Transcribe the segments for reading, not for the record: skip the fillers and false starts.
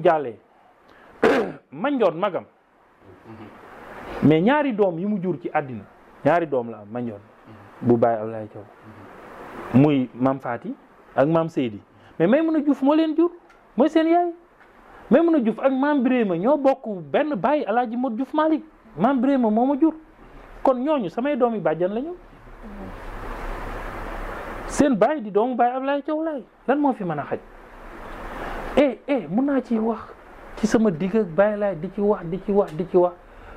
jàllee Mandione magam mais ñaari doom yi mu jur ci àddina ñaari doom la am Mandione bu Baye Ablaye Thiaw muy maam Faty ak maam Seydi mais Maimouna Diouf moo leen jur mooy seen yaay Maimouna Diouf ak maam Birima ñoo bokk benn baay Alaaji Modou Diouf Malick maam Birima moo ma jur kon ñooñu samay doomi bàjjan la ñu seen baay di doomu Baye Ablaye Thiaw Laye lan moo fi mën a xaj mun naa ci wax ci sama digg ak Baye Laye di ci wax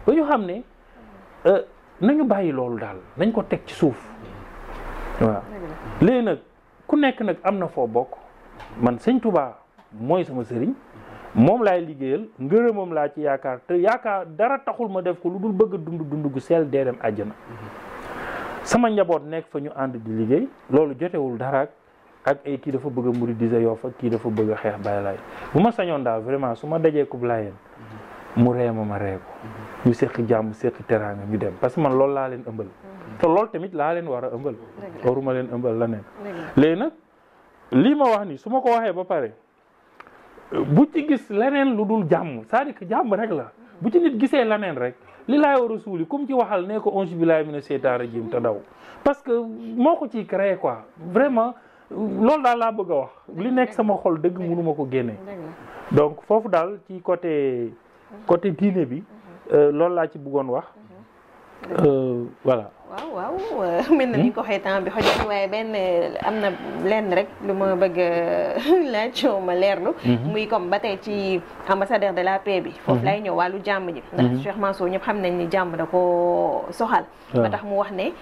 ba ñu xam ne nañu bàyyi loolu daal nañ ko teg ci suuf waaw léegi nag ku nekk nag am na foo bokk man sëñ Touba mooy sama sëriñ moom laay liggéeyal ngërëmam laa ci yaakaar te yaakaar dara taxul ma def ko lu dul bëgg a dund gu seel dee dem àjjana sama njaboot nekk fa ñu ànd di liggéey loolu jotewul dara ak ay kii dafa bëgg a muridiser yoo fa kii dafa bëgg a xeex Baye Laye bu ma sañoon daal vraiment su ma dajee kub laayeen mu ree ma ree ko ñu séqi jàmm séqi teraanga ñu dem parce que man loolu laa leen ëmbal te loolu tamit laa leen war a ëmbal waruma leen ëmbal la neen léegi nag lii ma wax ni su ma ko waxee ba pare bu ci gis leneen lu dul jàmm c'est-à-dire que jàmm rek la bu ci nit gisee leneen rek li laay war a suuli comme ci waxal ne ko onge billahi mina seytaan rajim te daw parce que moo ko ciy créé quoi vraiment loolu daal laa bëgg a wax li nekk sama xol dëgg mënuma ko génne donc foofu daal ci côté diine bi loolu laa ci bëggoon wax voilà waaw mel na ni ko waxee temps bi xojee waaye benn am na lenn rek lu ma bëgg laaj ma leerlu muy comme ba tey ci ambassadeur de la paix bi foofu lay ñëw wàllu jàmm ji ndax Cheikh Mansour ñëpp xam nañ ni jàmm da ko soxal ba tax mu wax ne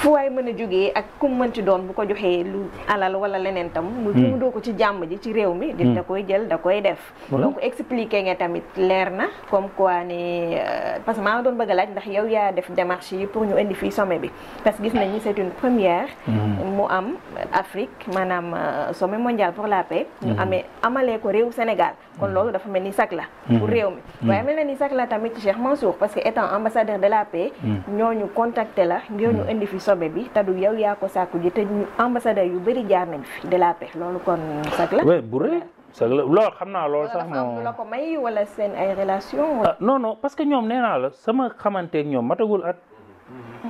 fu waay mën a jógee ak ku mën ci doon bu ko joxee lu alal wala leneen tam mu doo ko ci jàmm ji ci réew mi di da koy jël da koy def donc expliqué nga tamit leer na comme quoi ne parce que maa nga doon bëgg a laaj ndax yow yaa def démarche yi pour ñu indi fii sommet bi parce que gis nañ ni c'est une première mu am Afrique maanaam sommet mondial pour la paix ñu amalee ko réew Sénégal kon loolu dafa mel ni sac la pour réew mi waaye mel na ni sac la tamit Cheikh Mansour parce que étant ambassadeur de la paix ñooñu contacté la ngir ñu indi fi sommet bi te du yow yaa ko sàkku ji te ñu ambassadeur yu bëri jaar nañ fi de la paix loolu kon sac la oui bu rëy sac la loolu xam naa loolu sax moom la ko may wala seen ay relation non parce que ñoom nee naa la sama xamanteeg ñoom matagul at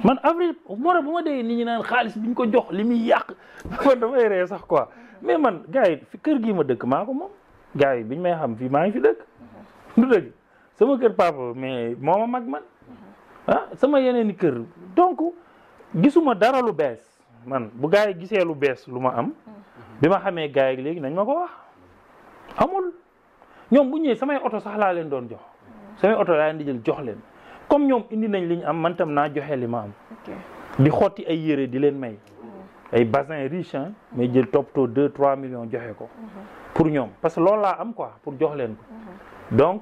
man avril moo tax bu ma dee nit ñi naan xaalis bi ñu ko jox li muy yàq man damay ree sax quoi mais man gars yi fi kër gii ma dëkk maa ko moom gars yi biñ may xam fii maa ngi fi dëkk du dëgg sama kër papa mais moo ma mag man sama yeneen i kër donc gisuma dara lu bees man bu gars yi gisee lu bees lu ma am bi ma xamee gars yi léegi nañ ma ko wax amul ñoom bu ñëwee samay oto sax laa leen doon jox samay oto laa leen di jël jox leen comme ñoom indi nañ li ñu am man tam naa joxe li ma am di xotti ay yére di leen may ay bassin riche mais jël toppatoo 2-3 millions joxe ko pour ñoom parce que loolu laa am quoi pour jox leen ko donc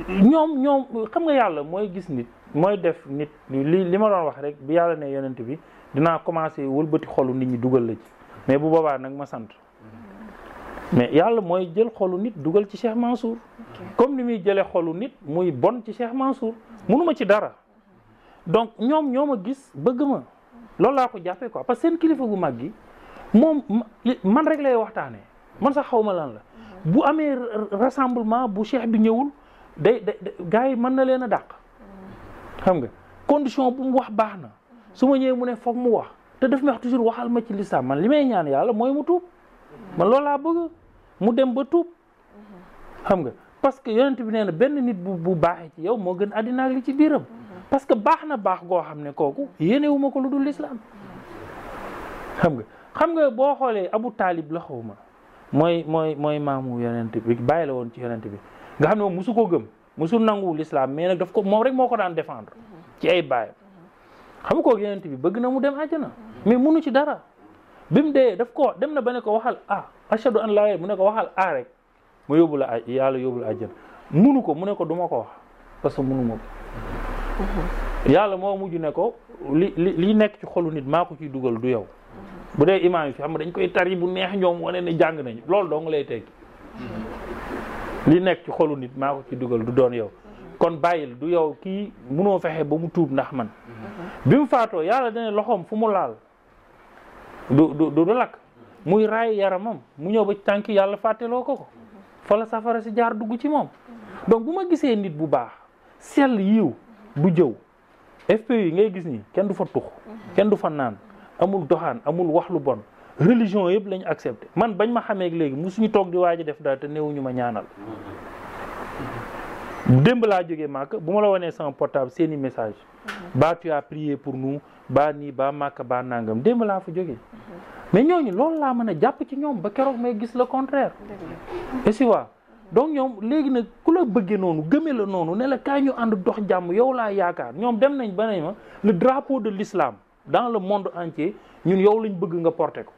ñoom xam nga yàlla mooy gis nit mooy def nit li ma doon wax rek bi yàlla ne yonent bi dinaa commencé wëlbati xolu nit ñi dugal la ci mais bu boobaa nag ma sant mais yàlla mooy jël xolu nit dugal ci Cheikh Mansour comme ni muy jëlee xolu nit muy bon ci Cheikh Mansour mënuma ci dara donc ñoom ñoo ma gis bëgg ma loolu laa ko jàppee quoi parce que seen kilifa gu mag gi moom man rek lay waxtaanee man sax xaw ma lan la bu amee rassemblement bu cheikh bi ñëwul day gars yi mën na leen a dàq xam nga condition bu mu wax baax na su ma ñëwee mu ne foog mu wax te daf may wax toujours waxal ma ci lislaam man li may ñaan yàlla mooy mu tuub man loolu laa bëgg mu dem ba tuub xam nga parce que yonent bi nee na benn nit bu baaxee ci yow moo gën àddina ak li ci biiram parce que baax na baax goo xam ne kooku yéenewu ma ko lu dul lislaam xam nga boo xoolee Abu Taalib la xaw ma mooy maamu yonent bi bàyyi la woon ci yonent bi nga xam ne moom musu ko gëm musu nangu l'islam mais nag daf ko moom rek moo ko daan défendre ci ay baayam xam nga ko yonent bi bëgg na mu dem àjjana mais munu ci dara bi mu dee daf ko dem na ba ne ko waxal ashhadu an laa mu ne ko waxal rek mu yóbbu la yàlla yóbbu la àjjana munu ko mu ne ko duma ko wax parce que munu ma ko yàlla moo mujj ne ko li nekk ci xolu nit maa ko ciy dugal du yow bu dee imaam yi fi xam nga dañ koy tari bu neex ñoom wane ne jàng nañu loolu dong lay tekki li nekk ci xolu nit maa ko ci dugal du doon yow kon bàyyil du yow kii munoo fexe ba mu tuub ndax man bi mu faatoo yàlla dane loxoom fu mu laal du lakk muy raay yaramam mu ñëw ba ci tànk yàlla fàtteloo ko fa la safara si jaar dugg ci moom. donc bu ma gisee nit bu baax sell yiw du jëw FPU yi ngay gis ni kenn du fa tux kenn du fa naan amul doxaan amul wax lu bon religion yëpp lañu accepté man bañ ma xamee léegi musuñu toog di waaj a def daal te néewuñu ma ñaanal. démb laa jógee Màkka bu ma la wanee sama portable seeni message ba tu as prié pour nous ba nii ba Màkka ba nangam démb laa fa jógee mais ñooñu loolu laa mën a jàpp ci ñoom ba keroog may gis le contraire. et si waa donc ñoom léegi nag ku la bëggee noonu gëmee la noonu ne la kaay ñu ànd dox jàmm yow laa yaakaar ñoom dem nañ ba ne ma le drapeau de l'islam dans le monde entier ñun yow lañ bëgg nga porter ko.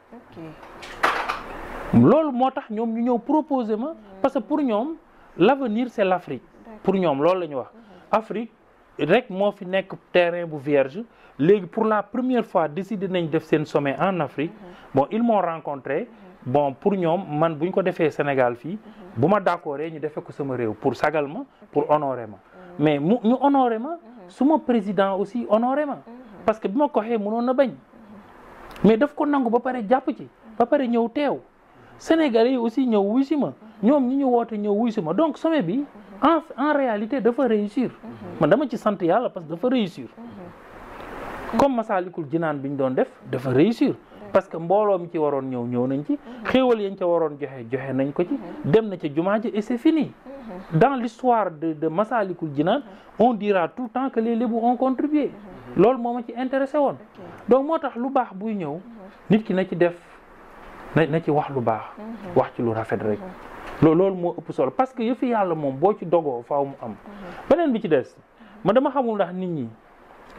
loolu moo tax ñoom ñu ñëw proposer ma parce que pour ñoom l'avenir c'est l'Afrique. pour ñoom loolu la ñu wax Afrique rek moo fi nekk terrain bu vierge léegi pour la première fois décidé nañ def seen sommet en Afrique bon ils m'ont rencontré bon pour ñoom man bu ñu ko defee Sénégal fii bu ma d'accordé ñu defee ko sama réew pour sagal ma pour honorer ma mais ñu honorer ma suma président aussi honorer ma parce que bi ma ko waxee mënoon na bañ mais daf ko nangu ba pare jàpp ci ba pare ñëw teew Sénégalais yi aussi ñëw wuy si ma ñoom ñi ñu woote ñëw wuy si ma donc sommet bi en réalité dafa réussir man dama ci sant yàlla parce que dafa réussir comme Masaalikul Jinaan bi ñu doon def dafa réussir parce que mbooloo mi ci waroon ñëw nañ ci xéewal yañ ca waroon joxe nañ ko ci dem na ca jumaa ji et c'est fini dans l'histoire de Masaalikul Jinaan on dira tout le temps que les Lébou ont contribué loolu moo ma ci intéressé woon donc moo tax lu baax buy ñëw nit ki na ci def na ci wax lu baax wax ci lu rafet rek loolu moo ëpp solo parce que yëfi yàlla moom boo ci dogoo faaw mu am beneen bi ci des ma dama xamul ndax nit ñi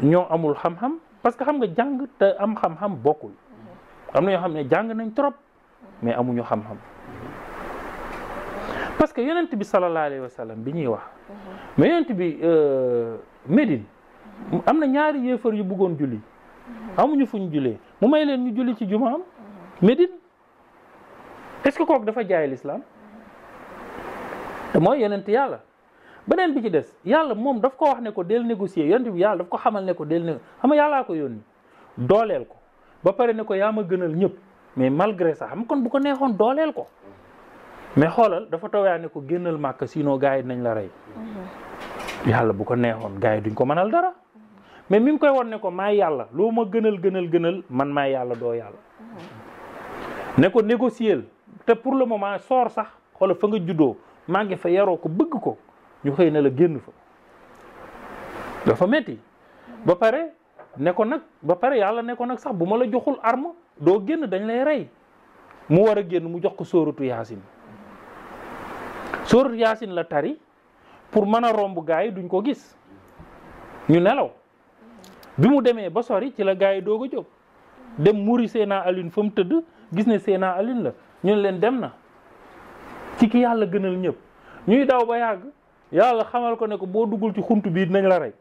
ñoo amul xam-xam parce que xam nga jàng te am xam-xam bokkul am na ñoo xam ne jàng nañ trop mais amuñu xam-xam parce que yonent bi sallallahu alayhi wa sallam bi ñuy wax mais yonent bi Médine am na ñaari yéefar yu bëggoon julli amuñu fu ñu jullee mu may leen ñu julli ci jumaam Médine est-ce que kooku dafa jaay l'islam te mooy yonent yàlla beneen bi ci des yàlla moom daf ko wax ne ko del négocier yonent bi yàlla daf ko xamal ne ko del négocier xam nga yàllaa ko yónni dooleel ko ba pare ne ko yaa ma gënal ñëpp mais malgré ça xam kon bu ko neexoon dooleel ko mais xoolal dafa tawyaa ne ko génnal Màkka sinon gars yi nañ la rey yàlla bu ko neexoon gars yi duñ ko mënal dara mais mi ngi koy won ne ko maay yàlla loo ma gënal man maay yàlla doo yàlla ne ko négocier te pour le moment soor sax xoolal fa nga juddoo maa ngi fa yaroo ko bëgg ko ñu xëy na la génn fa dafa metti ba pare ne ko nag ba pare yàlla ne ko nag sax bu ma la joxul arme doo génn dañ lay rey mu war a génn mu jox ko sóoratu yaasin la tari pour mën a romb gars yi duñ ko gis ñu nelaw bi mu demee ba sori ci la gars yi doog a jóg dem muri Seena Alioune fa mu tëdd gis ne Seena Alioune la ñu ne leen dem na ci ki yàlla gënal ñëpp ñuy daw ba yàgg yàlla xamal ko ne ko boo duggul ci xunt bii dinañ la rey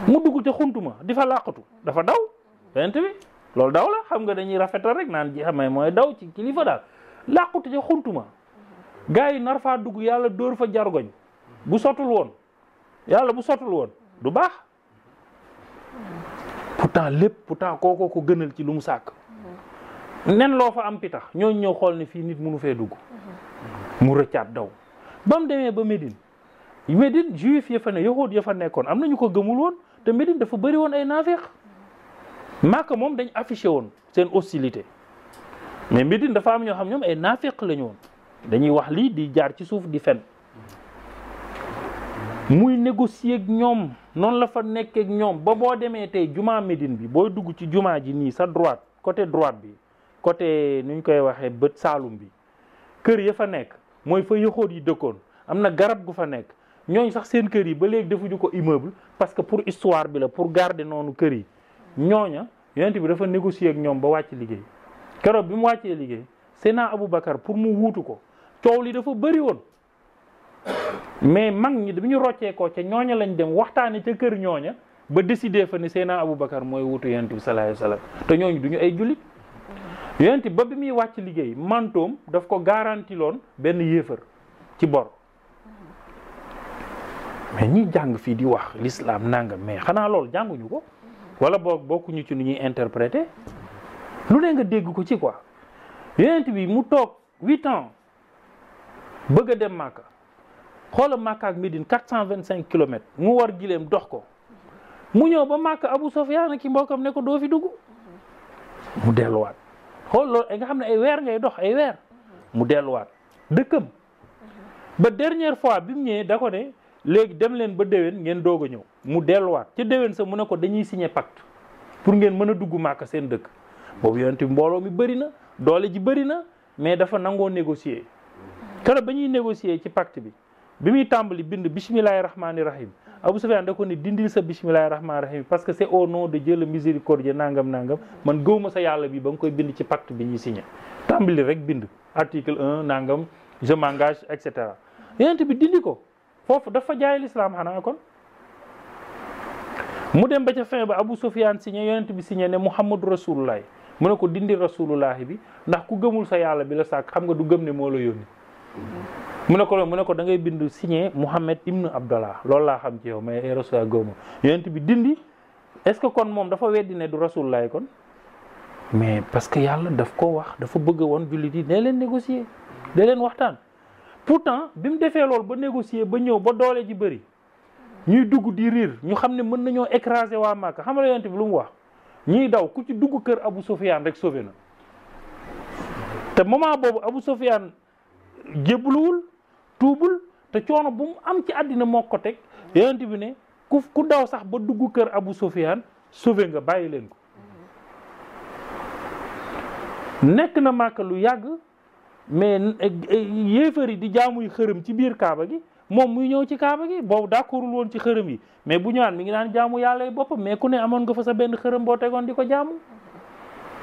mu dugg ca xunt ma di fa làqatu dafa daw yonent bi loolu daw la xam nga dañuy rafetal rek naan ji xamee mooy daw ci kilifa daal làqatu ca xunt ma gars yi nar faa dugg yàlla dóor fa jargoñ bu sotul woon yàlla bu sotul woon du baax pourtant kookoo ko gënal ci lu mu sàkk nen loo fa am pitax ñooñu ñëw xool ne fii nit mënu fee dugg mu rëccaat daw ba mu demee ba Médine juif ya fa ne yahuud ya fa nekkoon am na ñu ko gëmul woon te Médine dafa bëri woon ay naafeeq Màkka moom dañ affiché woon seen hostilité mais Médine dafa am ñoo xam ñoom ay naafeeq lañu woon dañuy wax lii di jaar ci suuf di fen muy négocier ak ñoom noonu la fa nekkee ak ñoom ba boo demee tey jumaa Médine bi booy dugg ci jumaa ji nii sa droite côté droite bi côté nu ñu koy waxee bët saalum bi kër ya fa nekk mooy fa yahuud yi dëkkoon am na garab gu fa nekk ñooñ sax seen kër yi ba léegi defuñu ko immeuble parce que pour histoire bi la pour garder noonu kër yi ñooña yonent bi dafa négocier ak ñoom ba wàcc liggéey keroog bi mu wàccee liggéey Seydina Aboubacar pour mu wuutu ko coow li dafa bëri woon mais mag ñi bi ñu roccee ko ca ñooña lañ dem waxtaane ca kër ñooña ba décider fa ni Seydina Aboubacar mooy wuutu yonent bi sallallahu alayhi wasallam te ñooñu duñu ay jullit yonent ba bi muy wàcc liggéey mantoom daf ko garantiloon benn yéefar ci bor mais ñi jàng fii di wax l'islam nangam mais xanaa loolu jànguñu ko wala bokkuñu ci nu ñuy interpréter lu ne nga dégg ko ci quoi yonent bi mu toog 8 ans bëgg a dem Màkka xoola Màkka ak Médine 425 kilomètres mu war gileem dox ko mu ñëw ba Màkka Abu Sufyaan ki mbokkam ne ko doo fi dugg mu delluwaat xool loolu nga xam ne ay weer ngay dox ay weer mu delluwaat dëkkam ba dernière fois bi mu ñëwee da ko ne léegi dem leen ba déwén ngeen doog a ñëw mu delluwaat ca déwén sa mu ne ko dañuy signé pacte pour ngeen mën a dugg Màkka seen dëkk boobu yonent bi mbooloo mi bëri na doole ji bëri na mais dafa nangoo négocier keroog ba ñuy négocier ci pacte bi muy tàmbali bind bismillahi rahmaani rahim Abu Sufyaan da ko ne dindil sa bismillahi rahmaani rahim parce que c'est au nom de Dieu le miséricordieux nangam nangam man gëwma sa yàlla bi ba nga koy bind ci pacte bi ñuy signé tàmbali rek bind article 1 nangam je m'engage et cetera yonent bi dindi ko foofu dafa jaay l'islam xanaa kon mu dem ba ca fin ba Abu Sufyaan signé yonent bi signé ne Muhammadu Rasulullah mu ne ko dindi Rasulullah bi ndax ku gëmul sa yàlla bi la sàkk xam nga du gëm ne moo la yónni mu ne ko da ngay bind signé Muhammad ibnu Abdallah loolu laa xam ci yow mais ay Rasulullah gëwma yonent bi dindi est-ce que kon moom dafa weddi ne du Rasulullah kon mais parce que yàlla daf ko wax dafa bëgg woon jullit yi ne leen négocier da leen waxtaan pourtant bi mu defee loolu ba négocier ba ñëw ba doole ji bëri ñuy dugg di riir ñu xam ne mën nañoo écraser waa Màkka xam nga yonent bi lu mu wax ñiy daw ku ci dugg kër Abu Sufyaan rek sauvé na te moment boobu Abu Sufyaan jébbaluwul tuubul te coono bu mu am ci àddina moo ko teg yonent bi ne ku daw sax ba dugg kër Abu Sufyaan sauvé nga bàyyi leen ko nekk na Màkka lu yàgg mais yéefar yi di jaamuy xërëm ci biir Kaaba gi moom muy ñëw ci Kaaba gi boobu d'accordul woon ci xërëm yi mais bu ñëwaan mi ngi daan jaamu yàlla yi boppam mais ku ne amoon nga fa sa benn xërëm boo tegoon di ko jaamu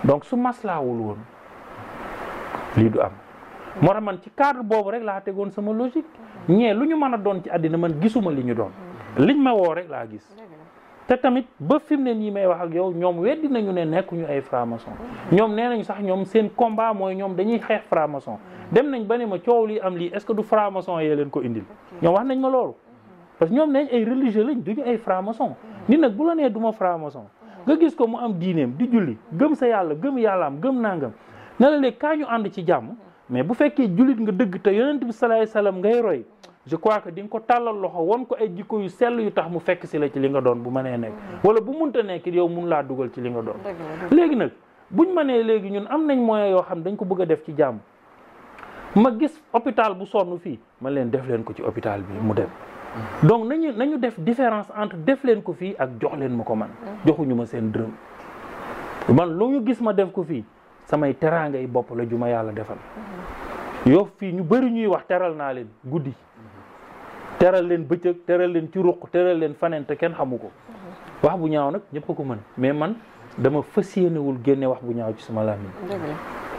donc su maslaawul woon lii du am moo tax man ci cadre boobu rek laa tegoon sama logique ñee lu ñu mën a doon ci àddina man gisuma li ñu doon liñ ma woo rek laa gis te tamit ba fi mu ne nii may wax ak yow ñoom weddi nañu ne nekkuñu ay franc-maçon ñoom nee nañu sax ñoom seen combat mooy ñoom dañuy xeex franc-maçon dem nañ ba ne ma coow lii am lii est-ce que du franc-maçon yee leen ko indil ñoom wax nañ ma loolu parce que ñoom nañ ay religieux lañ duñu ay franc-maçon nit nag bu la nee du ma franc-maçon nga gis ko mu am diineem di julli gëm sa yàlla gëm yàllaam gëm nangam ne la léegi kaa ñu ànd ci jàmm mais bu fekkee jullit nga dëgg te yonent bi sallallahu alayhi wasallam ngay roy je crois que di nga ko tàllal loxo won ko ay jikko yu sell yu tax mu fekk si la ci li nga doon bu mënee nekk wala bu munta nekk yow mun laa dugal ci li nga doon léegi nag buñ mënee léegi ñun am nañ moyen yoo xam dañ ko bëgg a def ci jàmm ma gis hôpital bu sonn fii man leen def leen ko ci hôpital bi mu dem donc nañu def différence entre def leen ko fii ak jox leen ma ko man joxuñu ma seen dërëm man lu ñu gis ma def ko fii samay teraanga yi bopp la ju ma yàlla defal yow fii ñu bëri ñuy wax teral naa leen guddi teral leen bëccëg teral leen ci ruq teral leen faneen te kenn xamu ko wax bu ñaaw nag ñëpp a ko mën mais man dama fas yéenewul génne wax bu ñaaw ci sama làmmiñ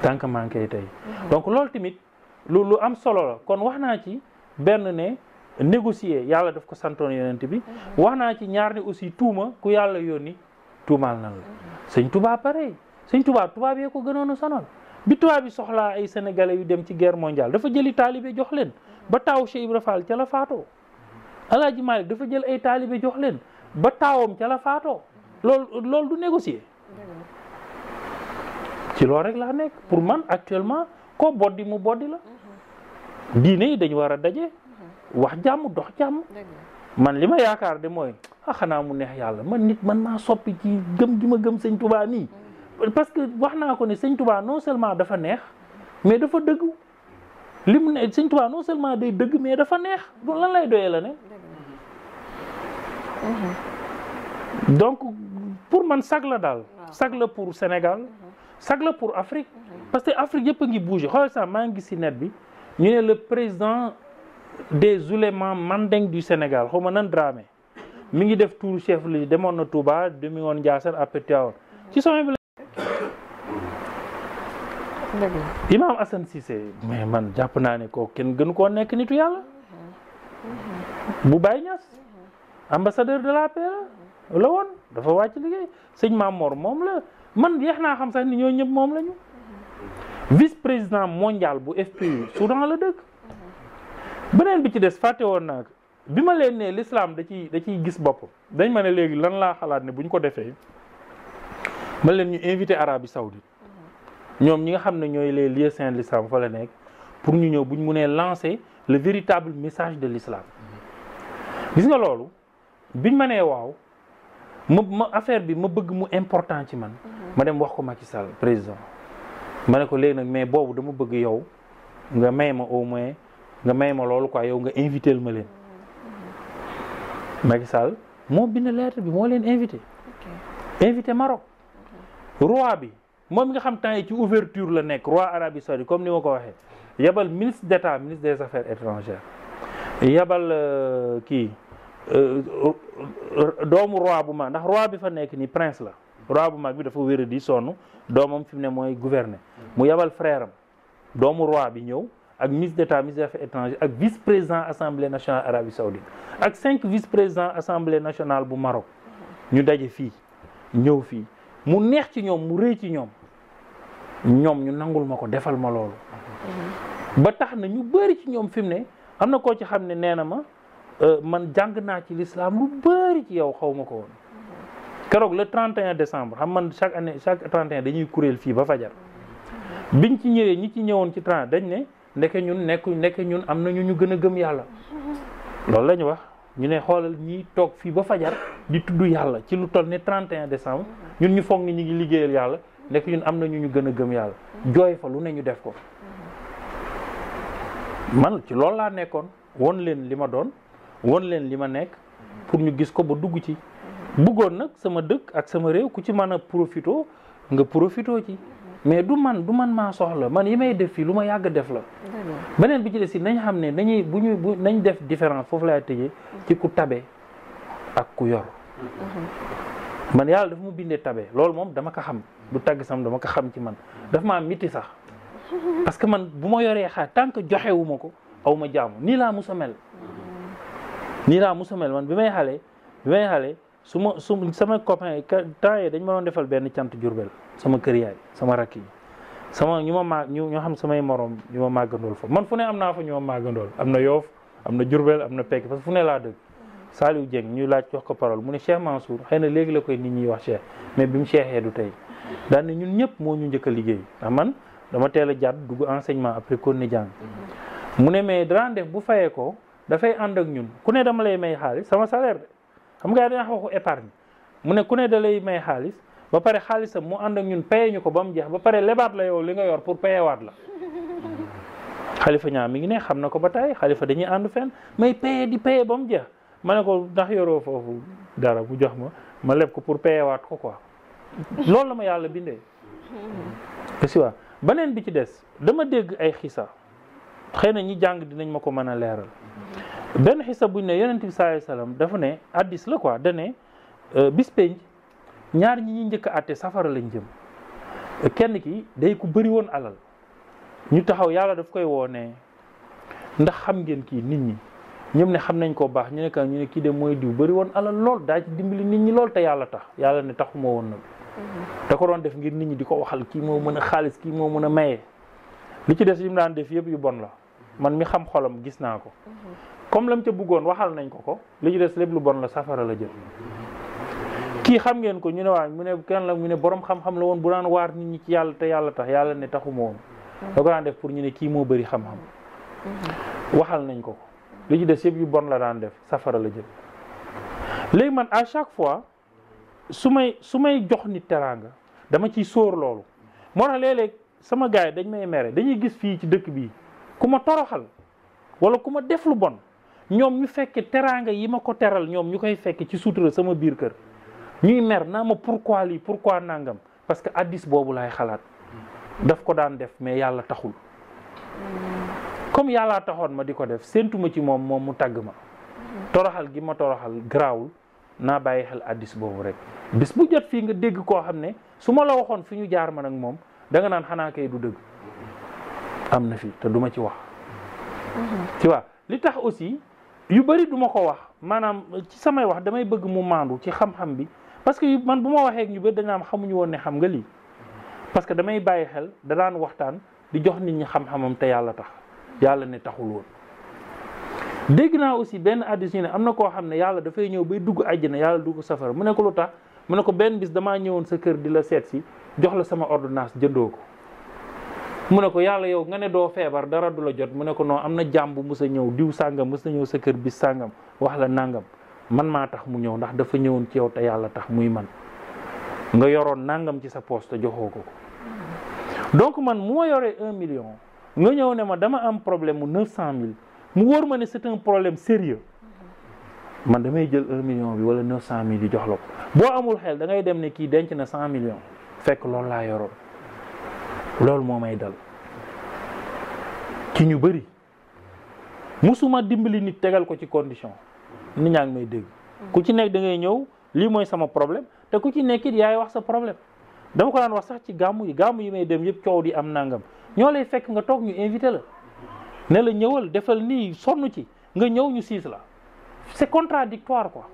tant que maa ngi koy tey donc loolu tamit lu am solo la kon wax naa ci benn ne négocier yàlla daf ko santoon yonent bi wax naa ci ñaar ne aussi tuuma ku yàlla yónni tuumaal nan la sëñ Tuubaa pare sëñ Tuubaa tubaab yee ko gënoon a sonal bi tubaab bi soxlaa ay sénégalais yu dem ci guerre mondiale dafa jëli taalibe jox leen ba taaw Cheikh Ibra Fall ca la faatoo Alaaji Maalik dafa jël ay taalibe jox leen ba taawam ca la faatoo loolu du négocier ci loolu rek laa nekk pour man actuellement koo boddi mu boddi la diine yi dañu war a daje wax jàmm dox jàmm man li ma yaakaar de mooy xanaa mu neex yàlla man nit man maa soppi ci gëm gi ma gëm sëñ Tuubaa nii parce que wax naa ko ne sëñ Tuubaa non seulement dafa neex mais dafa dëggu li mu ne sëñ Tuubaa non seulement day dëgg mais dafa neex lan lay doyee la ne donc pour man sag la daal sag la pour Sénégal sag la pour Afrique parce que Afrique yëpp a ngi bougé xoolal sax maa ngi gis si net bi ñu ne le président des oulémas mandingues du Sénégal xaw ma nan Dramé mi ngi def tour chef li demoon na Touba demi woon Ndiassane après Tivaouane ci sommet bi Imam Assane Cissé mais man jàpp naa ne kooku kenn gënu koo nekk nitu yàlla bu Baye Niass ambassadeur de la paix la woon dafa wàcc liggéey sëñ Mamor moom la man yeex naa xam sax ni ñoo ñëpp moom lañu vice président mondial bu FPI Soudan la dëkk beneen bi ci des fàtte woon naa ko bi ma leen ne l'islam da ciy gis boppam dañ ma ne léegi lan laa xalaat ne bu ñu ko defee ma leen ñu invité Arabie Saoudite ñoom ñi nga xam ne ñooy les lieux saints de l'islam fa la nekk pour ñu ñëw bu ñu mënee lancer le véritable message de l'islam. gis nga loolu biñ ma nee waaw ma affaire bi ma bëgg mu important ci man. ma dem wax ko Macky Sall président ma ne ko léegi nag mais boobu dama bëgg yow nga may ma au moins nga may ma loolu quoi yow nga invité ma leen. Macky Sall moo bind lettre bi moo leen invité. invité Maroc. roi bi moom nga xam temps yi ci ouverture la nekk roi Arabie Saoudite comme ni ma ko waxee yabal ministre d'État ministre des affaires étrangères yabal kii doomu roi bu mag ndax roi bi fa nekk ni prince la roi bu mag bi dafa wéra di sonn doomam fi mu ne mooy gouverner mu yabal frère am doomu roi bi ñëw ak ministre d'État ministre des affaires étrangères ak vice-président assemblée nationale Arabie Saoudite ak 5 vice-présidents assemblée nationale bu Maroc ñu daje fii ñëw fii mu neex ci ñoom mu rëy ci ñoom ñu nangul ma ko defal ma loolu ba tax na ñu bëri ci ñoom fi mu ne am na koo ci xam ne nee na ma man jàng naa ci l'islam lu bëri ci yow xaw ma ko woon keroog le 31 décembre xam man chaque année chaque 31 dañuy kuréel fii ba fajar biñ ci ñëwee ñi ci ñëwoon ci 30 dañ ne ndeke ñun am na ñu gën a gëm yàlla loolu la ñu wax ñu ne xoolal ñi toog fii ba fajar di tudd yàlla ci lu toll ne 31 décembre ñun ñu foog ni ñu ngi liggéeyal yàlla ndeke ñun am na ñu gën a gëm yàlla jooy fa lu ne ñu def ko man ci loolu laa nekkoon won leen li ma doon won leen li ma nekk pour ñu gis ko ba dugg ci bëggoon nag sama dëkk ak sama réew ku ci mën a profitoo nga profitoo ci mais du man maa soxla man yi may def fii lu ma yàgg def la beneen bi ci des si nañ xam ne nañ def différence foofu laay tëjee ci ku tabe ak ku yor man yàlla dafa mu bindee tabe loolu moom dama ko xam du tagg sam dama ko xam ci man dafa maa miti sax parce que man bu ma yoree xaar tant que joxewu ma ko aw ma jaamu nii laa musa mel man bi may xale sama copain temps yii dañ ma doon defal benn cant Jurbel sama kër yaay sama rakk yi ñoo xam samay morom ñu ma màggandool fa man fu ne am naa fa ñu ma màggandool am na Yoof am na Jurbel am na Pekk parce que fu ne laa dëgg Saliou Dieng ñu laaj jox ko parole mu ne Cheikh Mansour xëy na léegi la koy nit ñi wax Cheikh mais bi mu cheikhee du tey daan ne ñun ñëpp moo ñu njëkk a liggéey ndax man dama teel a jàdd dugg enseignement après kon ni jàng mu ne mais daan def bu fayee ko dafay ànd ak ñun ku ne dama lay may xaalis sama salaire de xam nga dina waxu épargne mu ne ku ne da lay may xaalis ba pare xaalisam mu ànd ak ñun paye ñu ko ba mu jeex ba pare lebaat la yow li nga yor pour payewaat la xalifa ñaa mi ngi ne xam na ko ba tey xalifa dañuy ànd fenn may paye di paye ba mu jeex ma ne ko ndax yoroo foofu dara bu jox ma leb ko pour payewaat ko quoi loolu la ma yàlla bindee si waa beneen bi ci des dama dégg ay xisa xëy na ñi jàng dinañ ma ko mën a leeral benn xisa buñ ne yonent bi sallallahu alayhi wasallam dafa ne addis la quoi da ne bis penc ñaar ñi ñuy njëkk a àtte safara lañ jëm kenn ki day ku bëri woon alal ñu taxaw yàlla daf koy woo ne ndax xam ngeen kii nit ñi ñoom ne xam nañ ko baax ñu ne kii de mooy diw bëri woon alal lool daa ci dimbali nit ñi lool te yàlla tax yàlla ne taxuma woon nag da ko doon def ngir nit ñi di ko waxal kii moo mën a xaalis kii moo mën a maye li ci des yi mu daan def yëpp yu bon la man mi xam xolam gis naa ko comme lam ca bëggoon waxal nañ ko li ci des lépp lu bon la safara la jël kii xam ngeen ko ñu ne waa mu ne kenn la mu ne borom xam-xam la woon bu daan waar nit ñi ci yàlla te yàlla tax yàlla ne taxuma woon da ko daan def pour ñu ne kii moo bëri xam-xam waxal nañ ko li ci des yëpp yu bon la daan def safara la jël léegi man à chaque fois su may jox nit teraanga dama ciy sóor loolu moo tax léeg-léeg sama gars yi dañ may mere dañuy gis fii ci dëkk bii ku ma toroxal wala ku ma def lu bon ñoom ñu fekke teraanga yi ma ko teral ñoom ñu koy fekke ci sutura sama biir kër ñuy mer naa ma pourquoi lii pourquoi nangam parce que addis boobu laay xalaat daf ko daan def mais yàlla taxul comme yàllaa taxoon ma di ko def séentuma ci moom mu tàgg ma toroxal gi ma toroxal garaawul naa bàyyi xel addis boobu rek bis bu jot fii nga dégg koo xam ne su ma la waxoon fi ñu jaar man ak moom da nga naan xanaa kay du dëgg am na fi te duma ci wax tu vois li tax aussi yu bëri duma ko wax maanaam ci samay wax damay bëgg mu maandu ci xam-xam bi parce que man bu ma waxee ak ñu bëri dañu am xamuñu woon ne xam nga lii parce que damay bàyyi xel da daan waxtaan di jox nit ñi xam-xamam te yàlla tax yàlla ne taxul woon dégg naa aussi benn addis ñu ne am na koo xam ne yàlla dafay ñëw bay dugg àjjana yàlla dugg safara mu ne ko lu tax mu ne ko benn bis damaa ñëwoon sa kër di la seet si jox la sama ordonnance jëndoo ko mu ne ko yàlla yow nga ne doo feebar dara du la jot mu ne ko non am na jàmm bu mës a ñëw diw sàngam mës na ñëw sa kër bis sàngam wax la nangam man maa tax mu ñëw ndax dafa ñëwoon ci yow te yàlla tax muy man nga yoroon nangam ci sa poste te joxoo ko donc man mu ma yoree 1 million nga ñëw ne ma dama am problème mu 900 000 mu wóor ma ne c'est un problème sérieux man damay jël 1 million bi wala 900 000 yi jox la ko boo amul xel da ngay dem ne kii denc na 100 millions fekk loolu laa yoroon loolu moo may dal ci ñu bëri musuma dimbali nit tegal ko ci condition nit ñaa ngi may dégg ku ci nekk da ngay ñëw lii mooy sama problème te ku ci nekk it yaay wax sa problème dama ko daan wax sax ci gàmmu yi may dem yëpp coow di am nangam ñoo lay fekk nga toog ñu invité la ne la ñëwal defal nii sonn ci nga ñëw ñu siis la c'est contradictoire quoi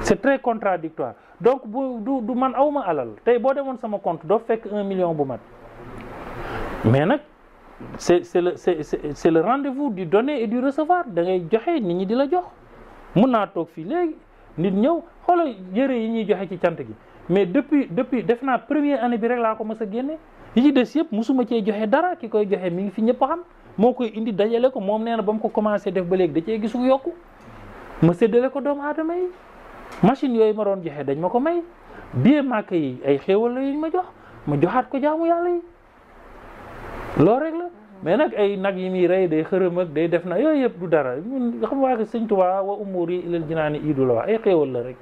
c'est très contradictoire donc du man awma alal tey boo demoon sama compte doo fekk 1 million bu mat mais nag c'est le rendez-vous du donner et du recevoir da ngay joxe nit ñi di la jox mun naa toog fii léegi nit ñëw xoolal yëre yi ñuy joxe ci cant gi mais depuis def naa première année bi rek laa ko mës a génne yi ci des yëpp musuma cee joxe dara ki koy joxe mi ngi fi ñëpp xam moo koy indi dajale ko moom nee na ba mu ko commencé def ba léegi da cee gisu yokku ma séddale ko doomu aadama yi machine yooyu ma doon joxe dañ ma ko may billet màkk yi ay xéewal la yuñ ma jox ma joxaat ko jaamu yàlla yi loolu rek la mais nag ay nag yi muy rey day xërëm ak day def na yooyu yëpp du dara ñun xam nga waa Sëñ Tuubaa wa umuur yi ilal jinaani iidu la wax ay xéewal la rek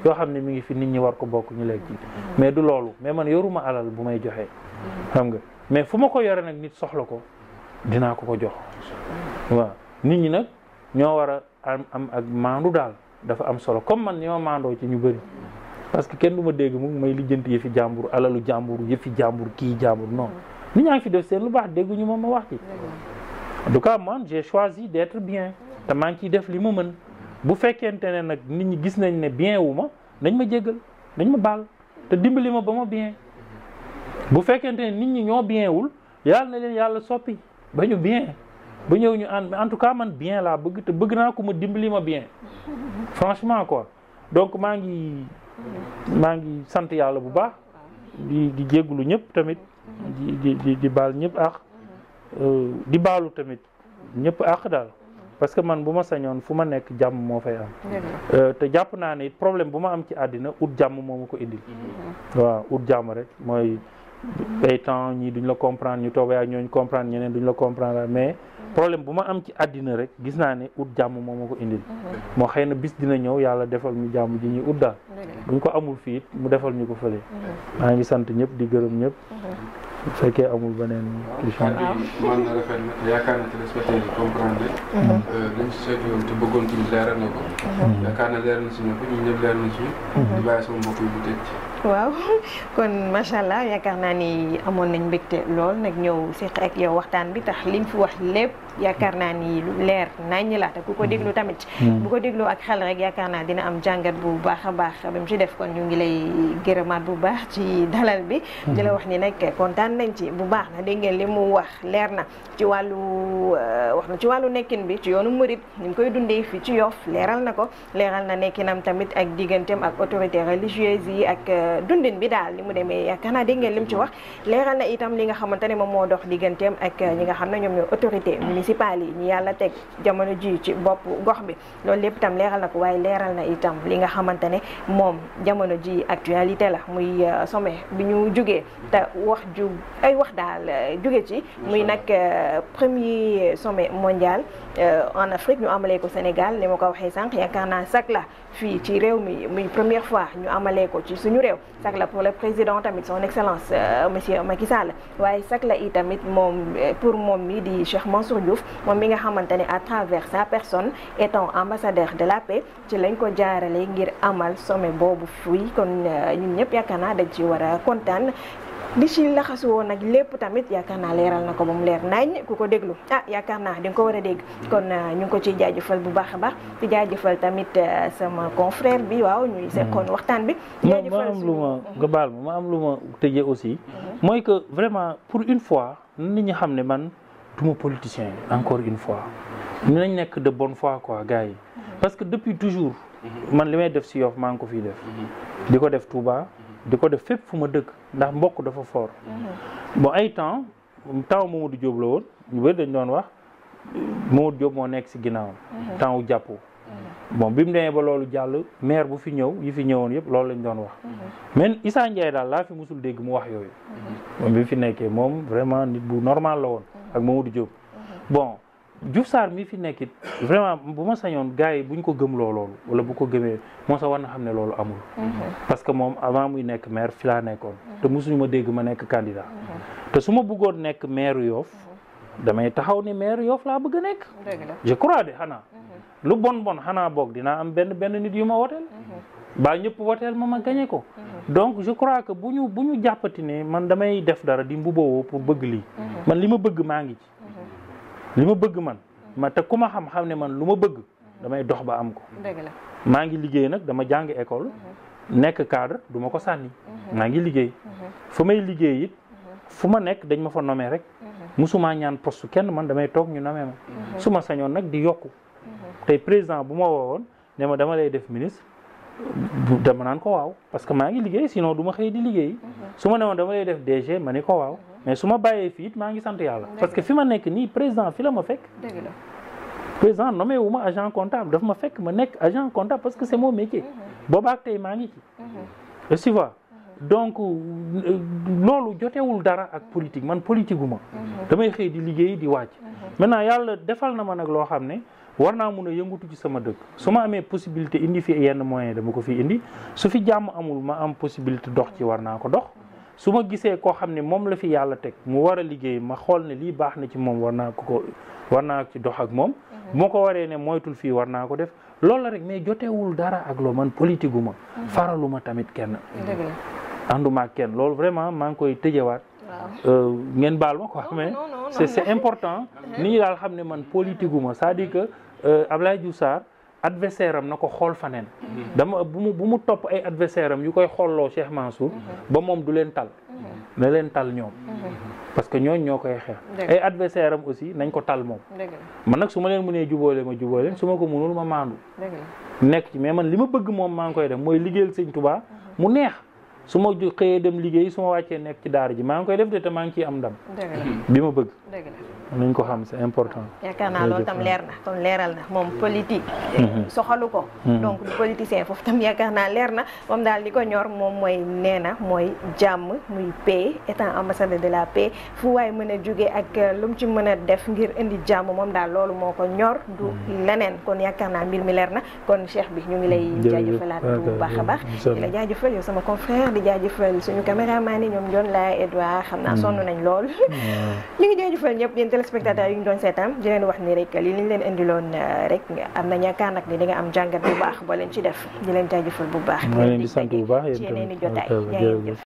yoo xam ne mi ngi fi nit ñi war ko bokk ñu lekk ci mais du loolu mais man yoruma alal bu may joxe xam nga mais fu ma ko yore nag nit soxla ko dinaa ko jox waaw nit ñi nag ñoo war a am ak maandu daal dafa am solo comme man ñoo maandoo ci ñu bëri parce que kenn du ma dégg mu may lijjanti yëfi jàmbur alalu jàmbur yëfi jàmbur kii jàmbur non nit ñaa ngi fi def seen lu baax dégguñu ma wax ci en tout cas man j'ai choisi d'être bien te maa ngi ciy def li ma mën bu fekkente ne nag nit ñi gis nañ ne bien wu ma nañ ma jéggal nañ ma baal te dimbali ma ba ma bien bu fekkente ne nit ñi ñoo bien wul yàlla na leen yàlla soppi ba ñu bien ba ñëw ñu ànd en tout cas man bien laa bëgg te bëgg naa ko ma dimbali ma bien franchement quoi donc maa ngi sant yàlla bu baax di jéggulu ñëpp tamit di baal ñëpp ak di baalu tamit ñëpp ak daal parce que man bu ma sañoon fu ma nekk jàmm moo fay am te jàpp naa ne problème bu ma am ci àddina ut jàmm moo ma ko indil waaw ut jàmm rek mooy ay temps ñii duñ la comprendre ñu toog ak ñooñu comprendre ñeneen duñ la comprendre mais problème bu ma am ci àddina rek gis naa ne ut jàmm moo ma ko indil moo xëy na bis dina ñëw yàlla defal ñu jàmm ji ñuy ut daal buñ ko amul fii it mu defal ñu ko fële maa ngi sant ñëpp di gërëm ñëpp bu fekkee amul beneen question man na rafet na yaakaar na téléspectateurs yi comprendre dañ si seet yoon te bëggoon tamit leeral na ko yaakaar na leeral na si ñëpp ñu ñëpp leeral na si di bàyyi sama mbokk yi bu tëj waaw kon macha allah yaakaar naa ni amoon nañ mbégte lool nag ñëw seq ak yow waxtaan bi tax liñ fi wax lépp yaakaar naa ni lu leer naññ la te ku ko déglu tamit bu ko déglu ak xel rek yaakaar naa dina am jàngat bu baax a baax ba mu ci def kon ñu ngi lay gërëmaat bu baax ci dalal bi di la wax ni nag kontaan nañ ci bu baax na dégg ngeen li mu wax leer na ci wàllu wax na ci wàllu nekkin bi ci yoonu murit ni mu koy dundee fii ci Yoff leeral na ko leeral na nekkinam tamit ak digganteem ak autorité religieuse yi ak dundin bi daal li mu demee yaakaar naa dégg ngeen lim ci wax leeral na itam li nga xamante ne moom moo dox digganteem ak ñi nga xam ne ñoom ñoo autorité municipale yi ñu yàlla teg jamono ji ci bopp gox bi loolu lépp itam leeral na ko waaye leeral na itam li nga xamante ne moom jamono ji actualité la muy sommet bi ñu jugee te wax ju ay wax daal jóge ci muy nag premier sommet mondial en Afrique ñu amalee ko Sénégal ni ma ko waxee sànq yaakaar naa sax la fii ci réew mi muy première fois ñu amalee ko ci suñu réew sax la pour le président tamit son excellence monsieur Macky Sall waaye sax la itamit moom pour moom mi di Cheikh Mansour Diouf moom mi nga xamante ne à travers sa personne étant ambassadeur de la paix ci lañ ko jaarale ngir amal sommet boobu fii kon ñun ñëpp yaakaar naa dañ ci war a kontaan li ci laxasu woon nag lépp tamit yaakaar naa leeral na ko ba mu leer nañ ku ko déglu yaakaar naa di nga ko war a dégg kon ñu ngi ko ciy jaajëfal bu baax a baax di jaajëfal tamit sama confrère bi waaw ñuy seqoon waxtaan bi. ma am lu ma nga baal ma am lu ma tëjee aussi. mooy que vraiment pour une fois nit ñi xam ne man duma politicien encore une fois. ñu nañ nekk de bonne foi quoi gars yi. parce que depuis toujours. man li may def si Yoff maa ngi ko fiy def. di ko def Touba. di ko def fépp fu ma dëkk ndax mbokk dafa fort. bon ay temps Mamadou Diop la woon ñu bëri dañ doon wax Mamadou Diop moo nekk si ginnaawam. temps wu jàppoo. bon bi mu demee ba loolu jàll maire bu fi ñëw yi fi ñëwoon yëpp loolu lañ doon wax. mais Issa Ndiaye daal laa fi musul dégg mu wax yooyu. moom bi mu fi nekkee moom vraiment nit bu normal la woon ak Mamadou Diop. bon Diouf Sarr mi fi nekkit vraiment bu ma sañoon gars yi buñ ko gëmloo loolu wala bu ko gëmee moo sa war na xam ne loolu amul. parce que moom avant muy nekk maire fi laa nekkoon. te mosuñu ma dégg ma nekk candidat. te su ma bëggoon nekk maire Yoff damay taxaw ni maire Yoff laa bëgg a nekk. je crois de xanaa. lu bon xanaa boog dinaa am benn nit yu ma woteel. baa ñëpp woteel ma gañe ko. donc je crois que bu ñu jàppati ne man damay def dara di mbubawoo pour bëgg lii. man li ma bëgg maa ngi ci. li ma bëgg man te ku ma xam ne man lu ma bëgg damay dox ba am ko. maa ngi liggéey nag dama jàng école. nekk cadre du ma ko sànni. maa ngi liggéey. fu may liggéey it fu ma nekk dañ ma fa nommé rek. musuma ñaan poste kenn man damay toog ñu nommé ma. su ma sañoon nag di yokku. tey président bu ma woowoon ne ma dama lay def ministre dama naan ko waaw parce que maa ngi liggéey sinon du ma xëy di liggéey. su ma ne woon dama lay def DG ma ni ko waaw. mais su ma bàyyee fii it maa ngi sant yàlla. parce que fi ma nekk nii président fi la ma fekk. président nommé wu ma agent comptable daf ma fekk ma nekk agent comptable parce que c'est mon métier. boobaak tey maa ngi ci. tu vois donc loolu jotewul dara ak politique man politique gu ma. damay xëy di liggéey di wàcc. maintenant yàlla defal na ma nag loo xam ne war naa mun a yëngutu ci sama dëkk su ma amee possibilité indi fi yenn moyen dama ko fi indi su fi jàmm amul ma am possibilité dox ci war naa ko dox. su ma gisee koo xam ne moom la fi yàlla teg mu war a liggéey ma xool ne lii baax na ci moom war naa ci dox ak moom. bu ma ko waree ne moytul fii war naa ko def loolu la rek mais jotewul dara ak loo man politique gu ma. faralu ma tamit kenn. ànduma ak kenn loolu vraiment maa ngi koy tëjewaat. ngeen baal ma quoi mais c'est important. nit ñi daal xam ne man politique gu ma c'est-à-dire que Abdoulaye Diouf Sarr adversaire am na ko xool faneen. dama bu mu topp ay adversaire am yu koy xoolloo Cheikh Mansour. ba moom du leen tal. na leen tal ñoom. parce que ñoo koy xeex. ay adversaire am aussi nañ ko tal moom. man nag su ma leen mënee jubóole ma jubóole su ma ko mënul ma maandu. nekk ci mais man li ma bëgg moom maa ngi koy def mooy liggéeyal Sëñ Tuubaa mu neex. su ma xëyee dem liggéey su ma wàccee nekk ci daara ji maa ngi koy def de te maa ngi ciy am ndam. bi ma bëgg. nañ ko xam c'est important. yaakaar naa loolu tam leer na kon leeral na moom politique. soxalu ko. donc du politicien foofu tam yaakaar naa leer na moom daal li ko ñor moom mooy nee na mooy jàmm muy paix étant ambassadeur de la paix fu waay mën a jóge ak lu mu ci mën a def ngir indi jàmm moom daal loolu moo ko ñor du leneen kon yaakaar naa mbir mi leer na kon Cheikh bi ñu ngi lay jaajëfalaat bu baax a baax. di la jaajëfal yow sama confrère di jaajëfal suñu caméraman yi ñoom John la Edouard xam naa sonn nañ lool. ñu ngi jaajëfal ñëpp yéen téléspectateurs yi ñu doon seetaan di leen wax ni rek li ñu leen indiloon rek am na yaakaar nag ni da nga am jàngat bu baax boo leen ci def di leen jaajëfal bu baax. maa leen di sant bu baax ci yeneen i jotaay